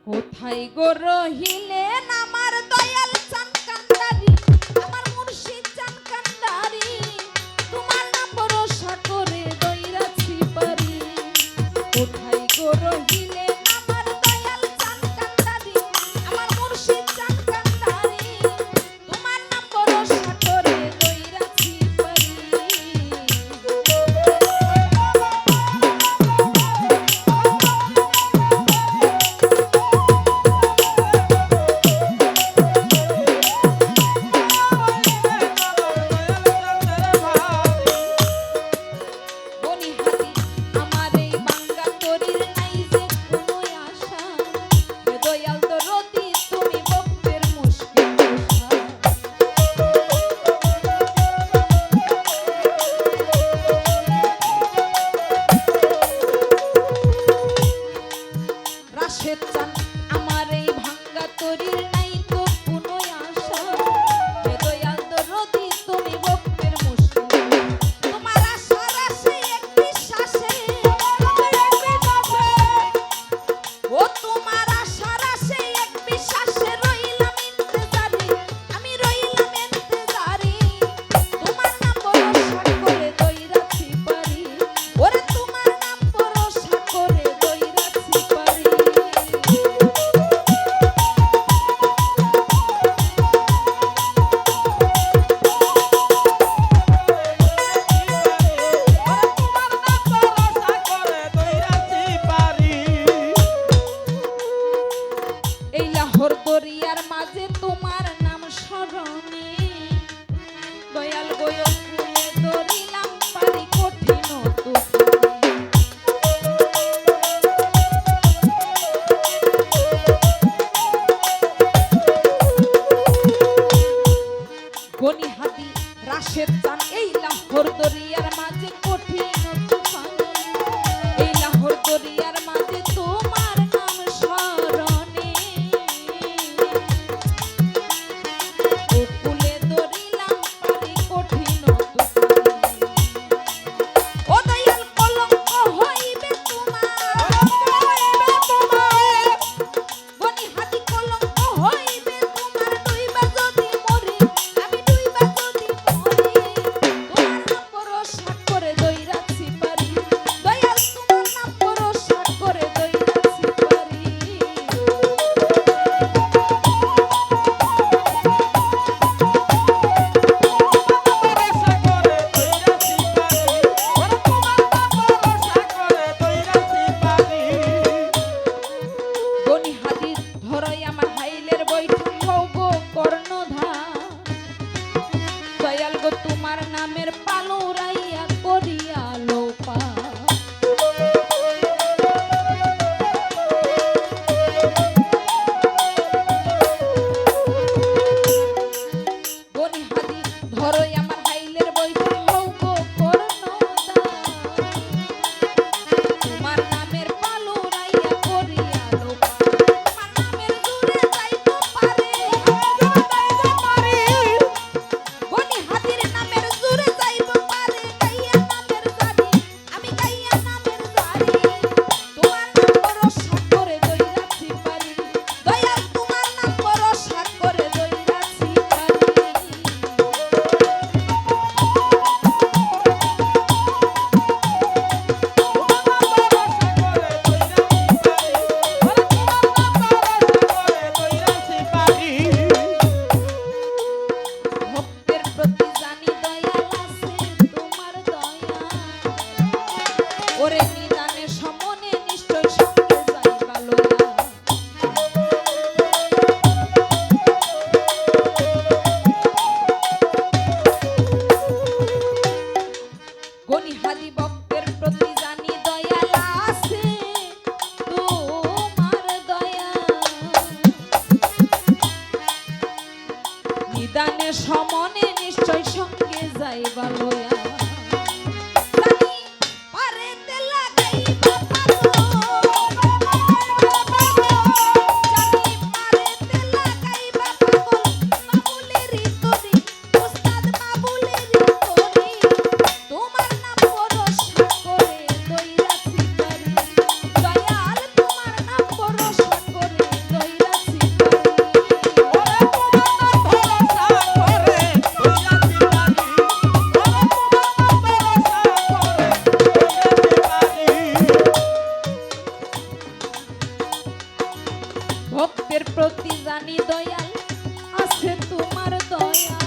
কোথায় গো রহিলেন আমার দয়াল চান কান্ডারি, আমার মুর্শিদ চান কান্ডারি, তোমার নাম ভরসা করে দইরাছি পারি। কোথায় গো রহিলেন আমার দয়াল চান কান্ডারি, আমার মুর্শিদ চান কান্ডারি, তোমার নাম ভরসা করে দইরাছি পারি। আমার এই ভাঙ্গা তরির নাই তো কোনো আশা, হে দয়াল দরদি তুমি ভক্তের মুশকিল। তোমার আশার আশে এক বিশ্বাসে, ও তোমার আশার আশে এক বিশ্বাসে রইলাম ইন্তজারে, আমি রইলাম ইন্তজারে, তোমার নাম ভরসা করে দইরাছি পারি, ওরে তোমার নাম ভরসা করে দইরাছি পারি। এই লাহোর দরিয়ার মাঝে তোমার নাম স্মরণে, দয়াল গয়ল ফুলে ধরিলাম পারি কঠিন তুফানে। গনিহাতি রাশেদ চান এই লাহোর দরিয়ার মাঝে কঠিন তুফানে, এই লাহোর দরিয়ার মাঝে তোমার নাম স্মরণে, ও ফুলে ধরিলাম পারি কঠিন তুফানে। ও দয়াল কলঙ্ক হইবে তোমার, গনিহাতি কলঙ্ক হইবে তোমার, ডুইবা যদি মরে আমি ডুইবা যদি মরে, তোমার নাম ভরসা করে দইরাছি পারি, দয়াল তোমার নাম ভরসা করে দইরাছি পারি। গনিহাতি ধরই আমার হাইলের বৈঠক হও গো কর্ণধার, দয়াল গো তোমার নামের পালুরাইয়া করিয়া লোপা। গনিহাতি ধরই আমার হাইলের বৈঠক হও গো কর্ণধার, তোমার নামের পালুরাইয়া করিয়া লোপা, তোমার নামের জোরে ভক্তের প্রতি জানি দয়াল আছে তোমার দয়া